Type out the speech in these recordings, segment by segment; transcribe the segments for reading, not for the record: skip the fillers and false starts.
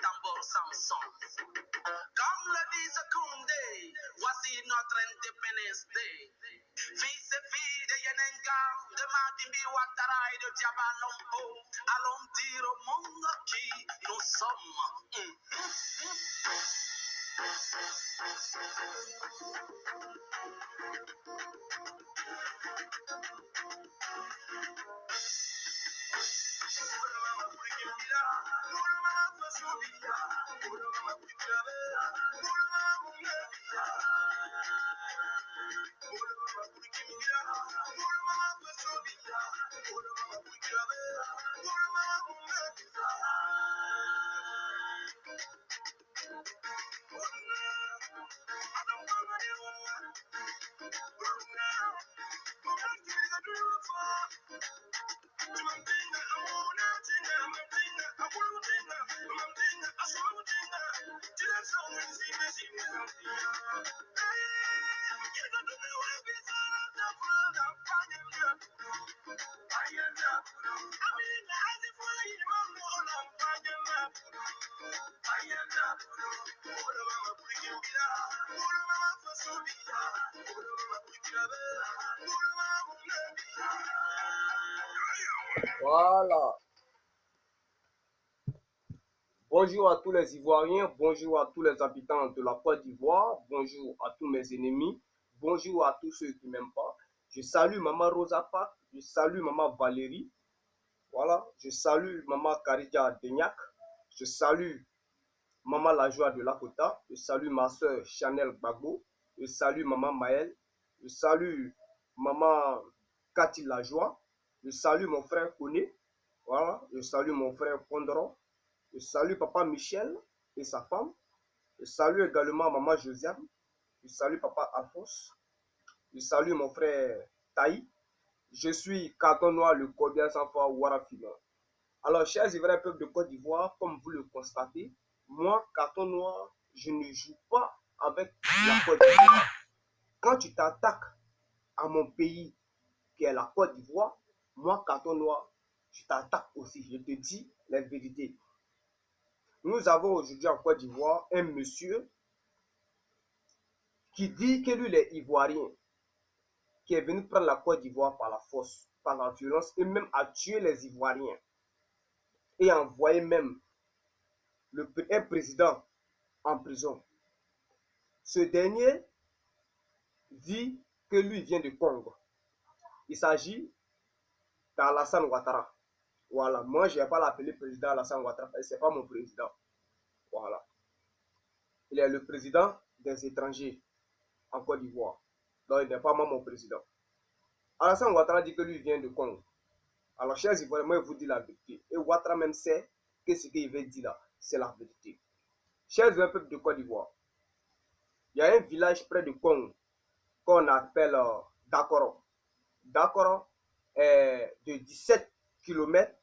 tambour Samson. Comme le disait Koundé, voici notre Independence Day. Fils et filles de Yenenga, de Madimbi Ouattara et de Diabalombo, allons dire au monde qui nous sommes. Voilà. Bonjour à tous les Ivoiriens, bonjour à tous les habitants de la Côte d'Ivoire, bonjour à tous mes ennemis, bonjour à tous ceux qui ne m'aiment pas. Je salue Maman Rosa Parks, je salue Maman Valérie, voilà, je salue Maman Karidia Deignac, je salue Maman La Joie de Lakota, je salue ma soeur Chanel Gbagbo, je salue Maman Maël, je salue Maman Cathy La Joie, je salue mon frère Koné, voilà, je salue mon frère Pondron. Je salue Papa Michel et sa femme. Je salue également Maman Josiane. Je salue Papa Alphonse. Je salue mon frère Taï. Je suis Carton Noir, le Cordien sans foi Warafina. Alors, chers Ivoiriens, peuple de Côte d'Ivoire, comme vous le constatez, moi, Carton Noir, je ne joue pas avec la Côte d'Ivoire. Quand tu t'attaques à mon pays, qui est la Côte d'Ivoire, moi, Carton Noir, je t'attaque aussi. Je te dis la vérité. Nous avons aujourd'hui en Côte d'Ivoire un monsieur qui dit que lui, il est ivoirien, qui est venu prendre la Côte d'Ivoire par la force, par la violence, et même a tué les Ivoiriens. Et a envoyé même un président en prison. Ce dernier dit que lui vient de Congo. Il s'agit d'Alassane Ouattara. Voilà, moi je ne vais pas l'appeler président Alassane Ouattara, ce n'est pas mon président. Voilà. Il est le président des étrangers en Côte d'Ivoire. Donc il n'est pas moi mon président. Alassane Ouattara dit que lui vient de Congo. Alors, chers Ivoiriens, moi je vous dis la vérité. Et Ouattara même sait que ce qu'il veut dire là, c'est la vérité. Chers peuple de Côte d'Ivoire, il y a un village près de Congo qu'on appelle Dakoro. Dakoro est de 17 km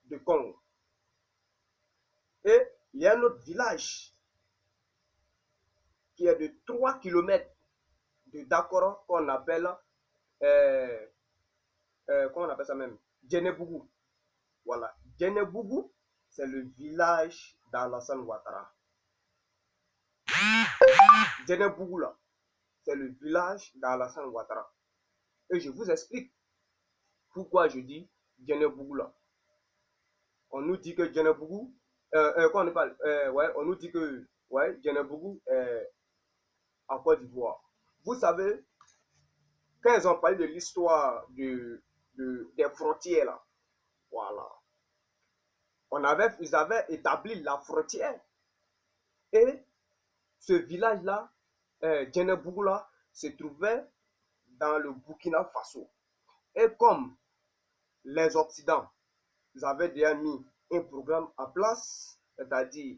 de Congo. Et il y a un autre village qui est de 3 km de Dakoro qu'on appelle comment on appelle ça même, Djenebougou. Voilà, Djenebougou, c'est le village d'Alassane Ouattara. Djenebougou là, c'est le village d'Alassane Ouattara. Et je vous explique pourquoi je dis Djenebougou là. On nous dit que Djenebougou, quand on parle, ouais, on nous dit que ouais, Djenebougou est en Côte d'Ivoire. Vous savez, quand ils ont parlé de l'histoire des frontières là, voilà, ils avaient établi la frontière. Et ce village-là, Djenebougou là, se trouvait dans le Burkina Faso. Et comme les Occidents, ils avaient déjà mis un programme en place, c'est-à-dire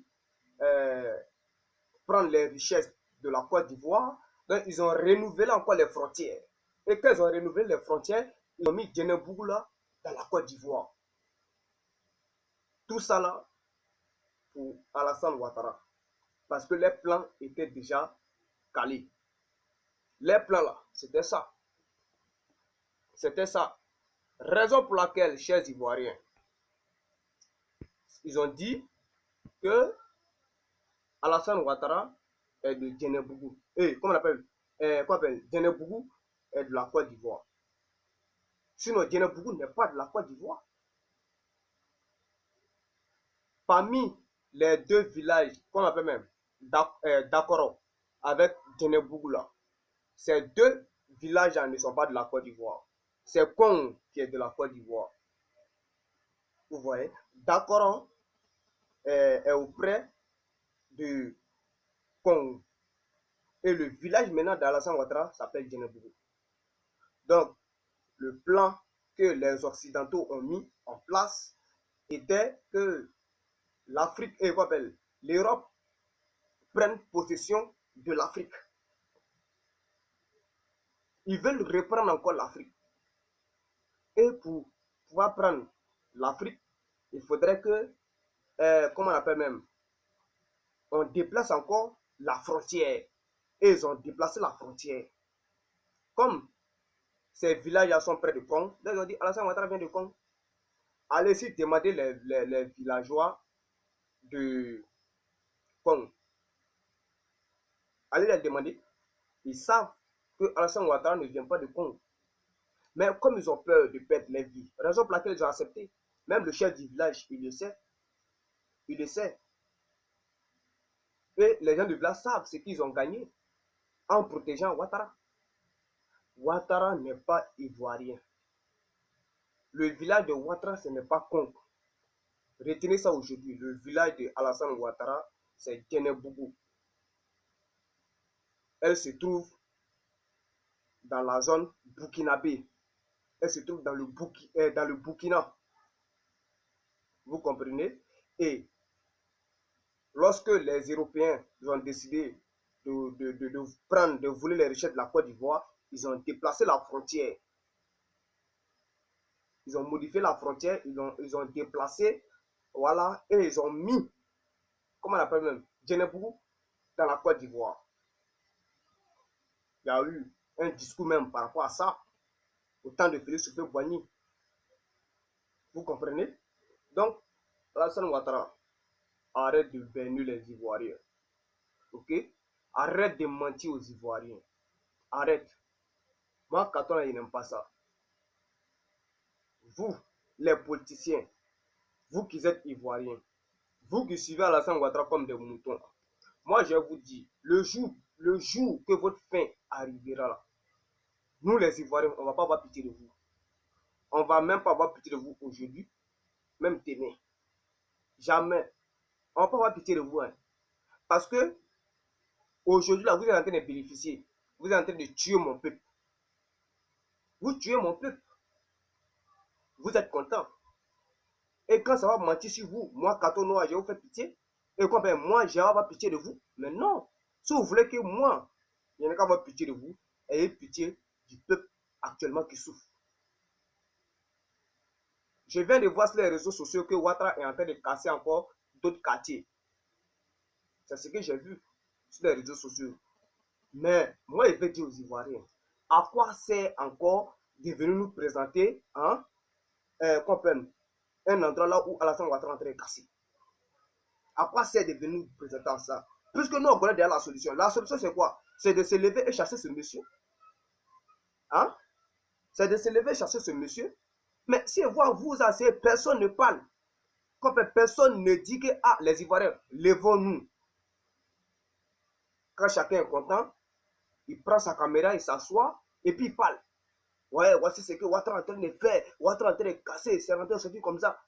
prendre les richesses de la Côte d'Ivoire, donc ils ont renouvelé encore les frontières. Et quand ils ont renouvelé les frontières, ils ont mis Djenebougou là dans la Côte d'Ivoire. Tout ça là pour Alassane Ouattara. Parce que les plans étaient déjà calés. Les plans là, c'était ça. C'était ça. Raison pour laquelle, chers Ivoiriens, ils ont dit que Alassane Ouattara est de Djenebougou. Comment on appelle Djenebougou est de la Côte d'Ivoire. Sinon, Djenebougou n'est pas de la Côte d'Ivoire. Parmi les deux villages qu'on appelle même Dakoro avec Djenebougou là, ces deux villages ne sont pas de la Côte d'Ivoire. C'est Kong qui est de la Côte d'Ivoire. Vous voyez, Dakoro est auprès de Kong. Et le village maintenant d'Alassane Ouattara s'appelle Djenebougou. Donc, le plan que les Occidentaux ont mis en place était que l'Afrique et l'Europe prennent possession de l'Afrique. Ils veulent reprendre encore l'Afrique. Et pour pouvoir prendre l'Afrique, il faudrait que, comment on appelle même, on déplace encore la frontière. Et ils ont déplacé la frontière. Comme ces villages sont près de Kong, ils ont dit Alassane Ouattara vient de Kong. Allez-y demander les villageois de Kong. Allez les demander. Ils savent que Alassane Ouattara ne vient pas de Kong. Mais comme ils ont peur de perdre les vies, raison pour laquelle ils ont accepté, même le chef du village, il le sait. Il le sait. Et les gens du village savent ce qu'ils ont gagné en protégeant Ouattara. Ouattara n'est pas ivoirien. Le village de Ouattara, ce n'est pas Kong. Retenez ça aujourd'hui. Le village de Alassane Ouattara, c'est Djenebougou. Elle se trouve dans la zone burkinabé. Elle se trouve dans le Burkina. Vous comprenez? Et lorsque les Européens ont décidé de voler les richesses de la Côte d'Ivoire, ils ont déplacé la frontière. Ils ont modifié la frontière, ils ont déplacé, voilà, et ils ont mis, comment on appelle même, Djenebougou dans la Côte d'Ivoire. Il y a eu un discours même par rapport à ça, au temps de Félix Houphouët-Boigny. Vous comprenez? Donc, Alassane Ouattara, arrête de bénir les Ivoiriens. Ok? Arrête de mentir aux Ivoiriens. Arrête. Moi, Katon, il n'aime pas ça. Vous, les politiciens, vous qui êtes Ivoiriens, vous qui suivez Alassane Ouattara comme des moutons, moi, je vous dis, le jour que votre fin arrivera là, nous, les Ivoiriens, on ne va pas avoir pitié de vous. On ne va même pas avoir pitié de vous aujourd'hui, même demain. Jamais. On ne va pas avoir pitié de vous. Hein. Parce que, aujourd'hui, là, vous êtes en train de bénéficier. Vous êtes en train de tuer mon peuple. Vous tuez mon peuple. Vous êtes content. Et quand ça va mentir sur vous, moi, Kato Noir, je vais vous faire pitié. Et quoi, ben, moi, je vais avoir pitié de vous. Mais non. Si vous voulez que moi, je n'ai qu'à avoir pitié de vous, ayez pitié du peuple actuellement qui souffre. Je viens de voir sur les réseaux sociaux que Ouattara est en train de casser encore d'autres quartiers. C'est ce que j'ai vu sur les réseaux sociaux. Mais moi, je vais dire aux Ivoiriens, à quoi sert encore de venir nous présenter un endroit là où Alassane Ouattara est en train de casser? À quoi sert de venir nous présenter ça? Puisque nous, on connaît déjà la solution. La solution, c'est quoi? C'est de se lever et chasser ce monsieur. Hein? C'est de se lever et chasser ce monsieur. Mais si vous asseyez, personne ne parle. Comme personne ne dit que les Ivoiriens, levons-nous. Quand chacun est content, il prend sa caméra, il s'assoit et puis il parle. Ouais, voici ce que Ouattara est en train de faire. Ouattara est en train de casser. C'est rentré sorti comme ça.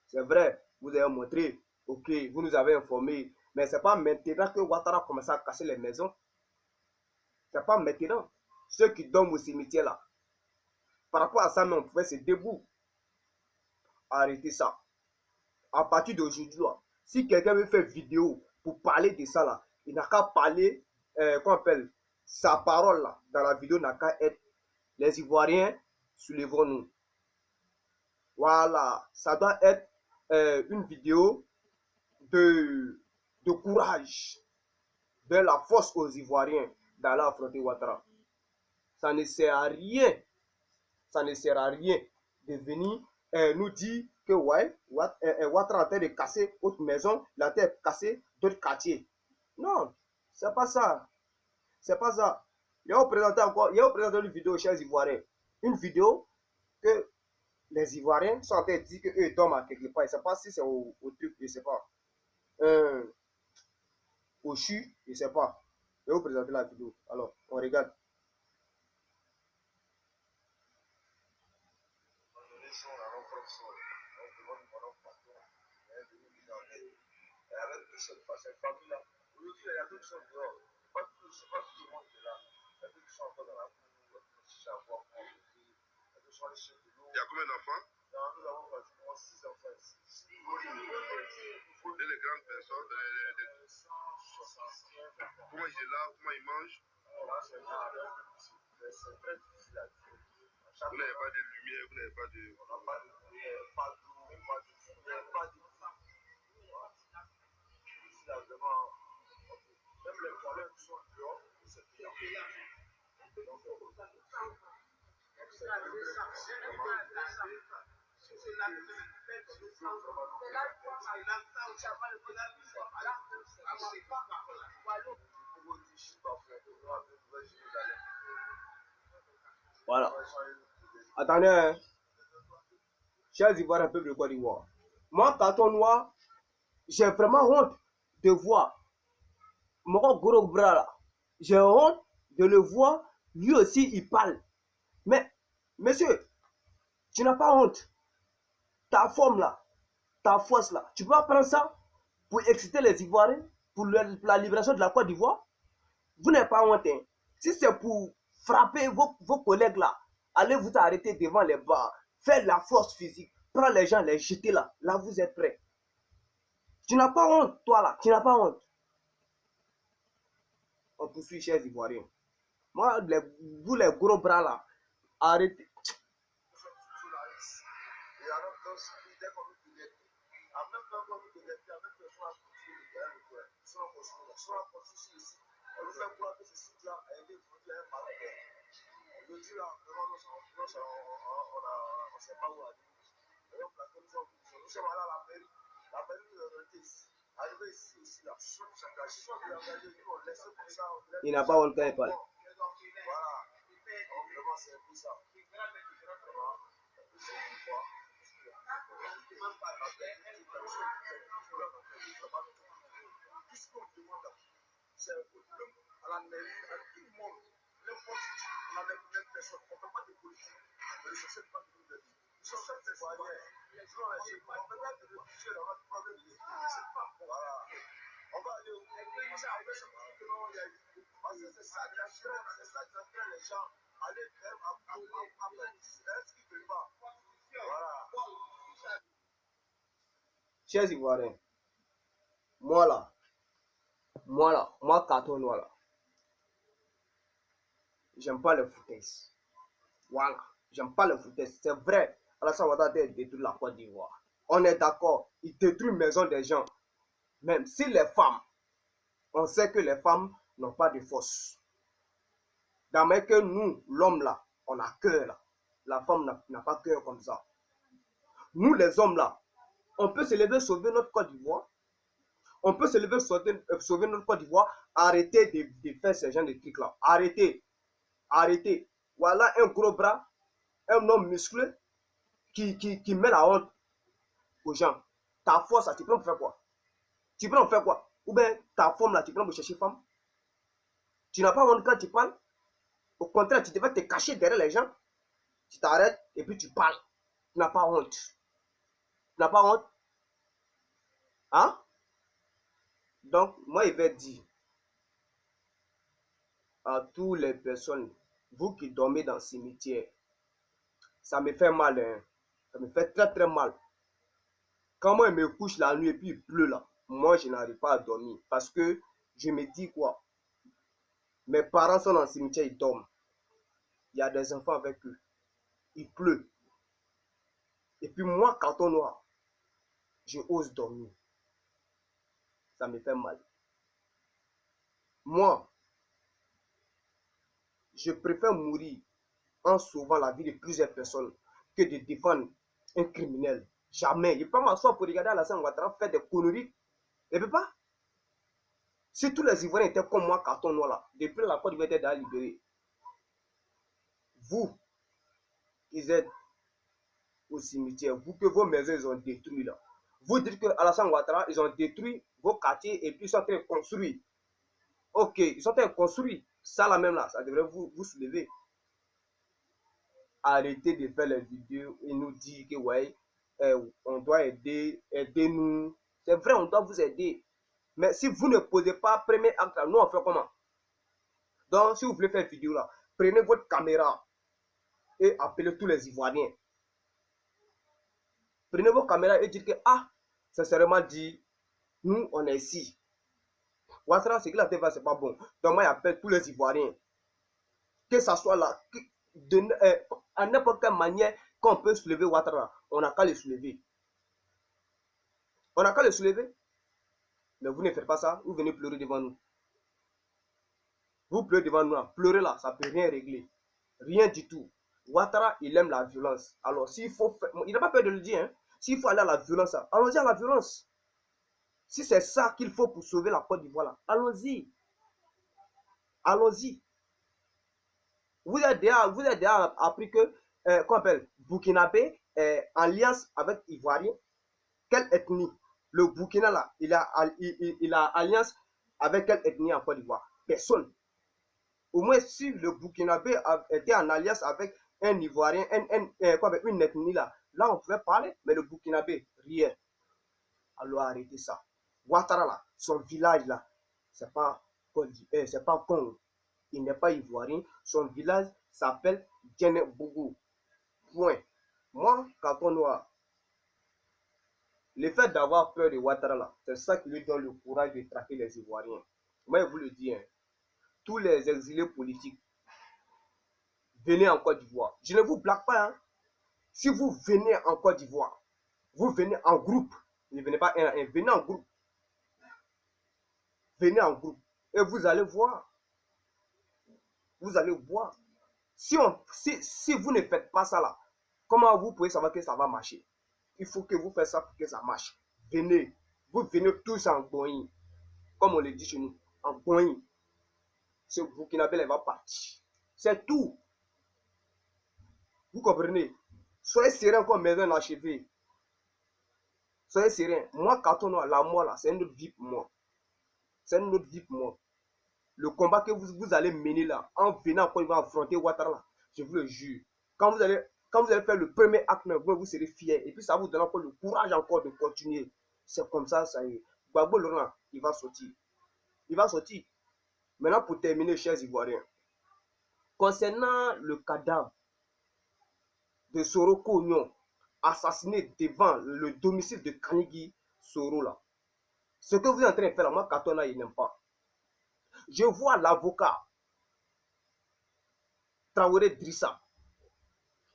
C'est vrai, vous avez montré. Ok, vous nous avez informé. Mais ce n'est pas maintenant que Ouattara a commencé à casser les maisons. Ce n'est pas maintenant. Ceux qui dorment au cimetière là. Par rapport à ça, mais on pouvait se debout. Arrêtez ça. À partir d'aujourd'hui, si quelqu'un veut faire vidéo pour parler de ça là, il n'a qu'à parler, qu'on appelle, sa parole là, dans la vidéo n'a qu'à être les Ivoiriens, soulevons-nous. Voilà, ça doit être une vidéo de courage, de la force aux Ivoiriens d'aller affronter Ouattara. Ça ne sert à rien, ça ne sert à rien de venir nous dire que ouais, Ouattara a en train de casser autre maison, la terre cassée, d'autres quartiers. Non, c'est pas ça. C'est pas ça. Il y a présenté encore, il y a présenté une vidéo chez les Ivoiriens. Une vidéo que les Ivoiriens sont en train de dire qu'eux dorment à quelque part. Je ne sais pas si c'est au truc, je ne sais pas. Au CHU, je ne sais pas. Je vais vous présenter la vidéo. Alors, on regarde. Cette famille-là, aujourd'hui, il y a d'autres qui sont dehors. Pas tout le monde est là. Il y a d'autres qui sont encore dans la cour, il y a combien d'enfants? Nous avons pratiquement 6 enfants ici. Et les grandes personnes, comment ils sont là, comment ils mangent? C'est très difficile à dire. Vous n'avez pas de lumière, vous n'avez pas de... On n'a pas de lumière, pas d'eau, pas de fou, pas de... Même les toilettes qui sont dehors, c'est payant. Voilà. Attendez, hein. Chers Ivoiriens, peuple de Côte d'Ivoire. Moi, carton noir, j'ai vraiment honte de voir mon gros bras là. J'ai honte de le voir. Lui aussi, il parle. Mais, monsieur, tu n'as pas honte. Ta forme là, ta force là, tu peux pas prendre ça pour exciter les Ivoiriens, pour la libération de la Côte d'Ivoire. Vous n'avez pas honte. Hein. Si c'est pour frapper vos collègues là, allez vous arrêter devant les bars, faire la force physique, prendre les gens, les jeter là. Là, vous êtes prêts. Tu n'as pas honte, toi là, tu n'as pas honte. On poursuit, chers Ivoiriens. Moi, vous les gros bras là, arrêtez. Il n'a pas honte quand il parle. C'est à la mairie, à tout le monde, n'importe qui, on a même personne, on ne peut pas de politique, mais je ne sais pas de vie. Ils sont faits des Ivoiriens. On peut pas de réfugiés dans notre problème. C'est pas bon. Voilà. On va aller où? Parce que c'est ça qui entraîne les gens à aller faire ce qu'ils ne veulent pas. Voilà. Chers Ivoiriens, moi, carton noir là, j'aime pas le foutaise. Voilà, j'aime pas le foutaise. C'est vrai, Alassane Ouattara détruit la Côte d'Ivoire. On est d'accord, il détruit la maison des gens. Même si les femmes, on sait que les femmes n'ont pas de force. Dans que nous, l'homme là, on a cœur là. La femme n'a pas cœur comme ça. Nous, les hommes là, on peut se lever sauver notre Côte d'Ivoire. On peut se lever sauver notre Côte d'Ivoire. Arrêtez de faire ce genre de trucs là. Arrêtez. Arrêtez. Voilà un gros bras, un homme musclé qui met la honte aux gens. Ta force là, tu prends pour faire quoi? Tu prends pour faire quoi? Ou bien ta forme là, tu prends pour chercher femme? Tu n'as pas honte quand tu parles? Au contraire, tu devais te cacher derrière les gens. Tu t'arrêtes et puis tu parles. Tu n'as pas honte. Tu n'as pas honte? Hein? Donc, moi, il vais dire à toutes les personnes, vous qui dormez dans le cimetière, ça me fait mal, hein? Ça me fait très très mal. Quand moi, je me couche la nuit et puis il pleut là, moi, je n'arrive pas à dormir parce que je me dis quoi? Mes parents sont dans le cimetière, ils dorment. Il y a des enfants avec eux. Il pleut. Et puis moi, carton noir, je ose dormir. Ça me fait mal. Moi, je préfère mourir en sauvant la vie de plusieurs personnes que de défendre un criminel. Jamais. Je ne peux pas m'asseoir pour regarder Alassane Ouattara faire des conneries. Je ne peux pas. Si tous les Ivoiriens étaient comme moi, carton noir là, depuis la Côte d'Ivoire était déjà libérée. Vous, qui êtes au cimetière, vous que vos maisons ils ont détruit là. Vous dites que Alassane Ouattara, ils ont détruit vos quartiers et puis ils sont en train de construire. Ok, ils sont en train de construire. Ça là même là, ça devrait vous soulever. Arrêtez de faire les vidéos et nous dire que ouais, on doit aider, aidez-nous. C'est vrai, on doit vous aider. Mais si vous ne posez pas premier acte, nous on fait comment? Donc, si vous voulez faire une vidéo là, prenez votre caméra et appelez tous les Ivoiriens. Prenez vos caméras et dites que, ah, sincèrement dit, nous, on est ici. Ouattara, ce qu'il a fait, c'est pas bon. Donc, moi, j'appelle tous les Ivoiriens. Que ça soit là, à n'importe quelle manière qu'on peut soulever Ouattara, on n'a qu'à le soulever. On n'a qu'à le soulever. Mais vous ne faites pas ça, vous venez pleurer devant nous. Vous pleurez devant nous, pleurer là, ça ne peut rien régler. Rien du tout. Ouattara, il aime la violence. Alors, s'il faut faire, il n'a pas peur de le dire, hein. S'il faut aller à la violence, allons-y à la violence. Si c'est ça qu'il faut pour sauver la Côte d'Ivoire, allons-y. Allons-y. Vous avez déjà appris que, qu'on appelle Burkinabé, alliance avec Ivoirien. Quelle ethnie? Le Burkina là, il a alliance avec quelle ethnie en Côte d'Ivoire? Personne. Au moins, si le Burkinabé était en alliance avec un Ivoirien, une ethnie là, là on pouvait parler, mais le Burkinabé, rien. Alors arrêtez ça. Ouattara là, son village là, c'est pas Congo. Il n'est pas ivoirien. Son village s'appelle Djenebougou. Point. Moi, carton noir, le fait d'avoir peur de Ouattara là, c'est ça qui lui donne le courage de traquer les Ivoiriens. Moi, je vous le dis, hein, tous les exilés politiques, venez en Côte d'Ivoire. Je ne vous blague pas, hein. Si vous venez en Côte d'Ivoire, vous venez en groupe. Ne venez pas un à un, venez en groupe. Venez en groupe. Et vous allez voir. Vous allez voir. Si vous ne faites pas ça là, comment vous pouvez savoir que ça va marcher? Il faut que vous fassiez ça pour que ça marche. Venez. Vous venez tous en Boeing. Comme on le dit chez nous. En Boeing. Ce Burkinabé va partir. C'est tout. Vous comprenez? Soyez serein comme maison achevée. Soyez serein. Moi, carton noir, la mort là, c'est une autre vie pour moi. C'est une autre vie pour moi. Le combat que vous allez mener là, en venant quand il va affronter Ouattara là, je vous le jure. Quand vous allez faire le premier acte, vous serez fiers. Et puis ça vous donne encore le courage encore de continuer. C'est comme ça, ça y est. Gbagbo Laurent, il va sortir. Il va sortir. Maintenant, pour terminer, chers Ivoiriens, concernant le cadavre de Soroko Ognon, assassiné devant le domicile de Kanigui Soro là, ce que vous êtes en train de faire là, moi, Katona, il n'aime pas. Je vois l'avocat Traoré Drissa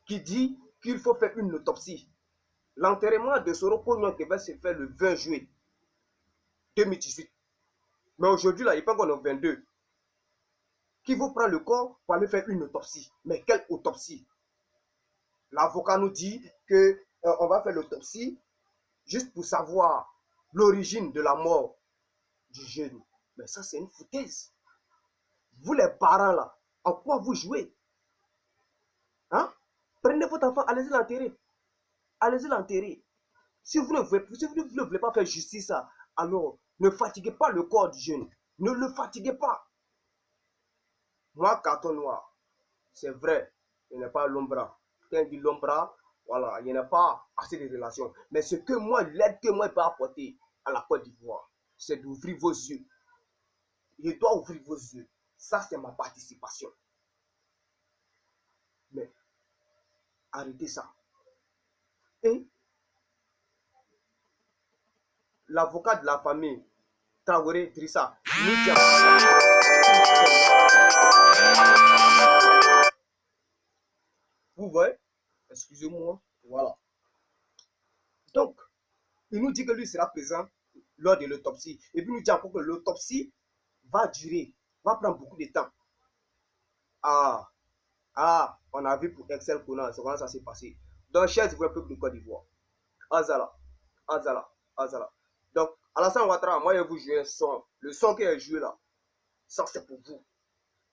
qui dit qu'il faut faire une autopsie. L'enterrement de Soroko Ognon devait se faire le 20 juillet 2018. Mais aujourd'hui, là, il pense qu'on est au 22. Qui vous prend le corps pour aller faire une autopsie? Mais quelle autopsie? L'avocat nous dit que on va faire l'autopsie juste pour savoir l'origine de la mort du jeune. Mais ça, c'est une foutaise. Vous les parents là, en quoi vous jouez? Hein? Prenez votre enfant, allez-y l'enterrer. Allez-y l'enterrer. Si vous ne voulez pas faire justice, alors ne fatiguez pas le corps du jeune. Ne le fatiguez pas. Moi, carton noir, c'est vrai, il n'est pas l'ombra. Quand il dit l'ombra, voilà, il n'y a pas assez de relations. Mais ce que moi, l'aide que moi, je peux apporter à la Côte d'Ivoire, c'est d'ouvrir vos yeux. Je dois ouvrir vos yeux. Ça, c'est ma participation. Mais arrêtez ça. Et l'avocat de la famille, Traoré Drissa, nous dit vous voyez, excusez-moi, voilà. Donc, il nous dit que lui sera présent lors de l'autopsie. Et puis il nous dit encore que l'autopsie va durer, va prendre beaucoup de temps. On a vu pour Excel Conan, c'est comment ça s'est passé. Donc, chers Ivoiriens, peuple de Côte d'Ivoire, Azala. Donc, Alassane Ouattara, moi, je vais vous jouer un son. Le son qui est joué là, ça, c'est pour vous.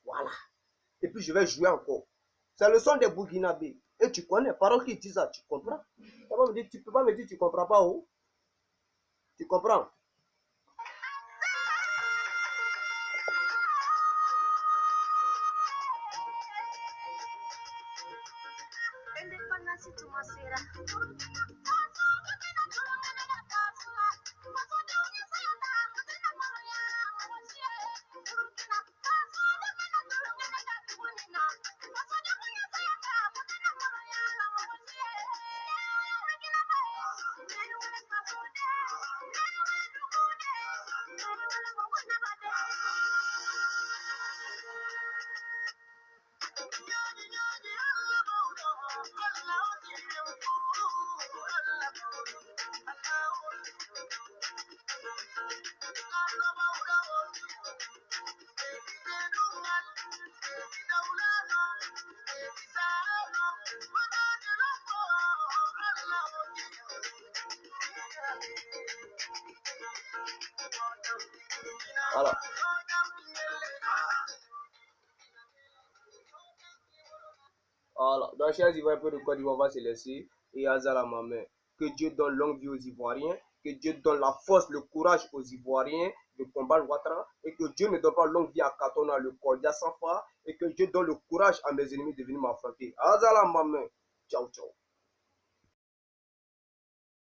Voilà. Et puis, je vais jouer encore. C'est le son des Burkinabés. Et tu connais, paroles qui disent ça, tu comprends? Tu peux pas me dire que tu comprends pas, oh? Tu comprends? Voilà. Voilà. Donc, chers Ivoiriens, peu de Côte d'Ivoire va se laisser. Et Azala ma main. Que Dieu donne longue vie aux Ivoiriens. Que Dieu donne la force, le courage aux Ivoiriens de combattre Ouattara. Et que Dieu ne donne pas longue vie à Katona, le Cordia Safa. Et que Dieu donne le courage à mes ennemis de venir m'affronter. Azala ma main. Ciao, ciao.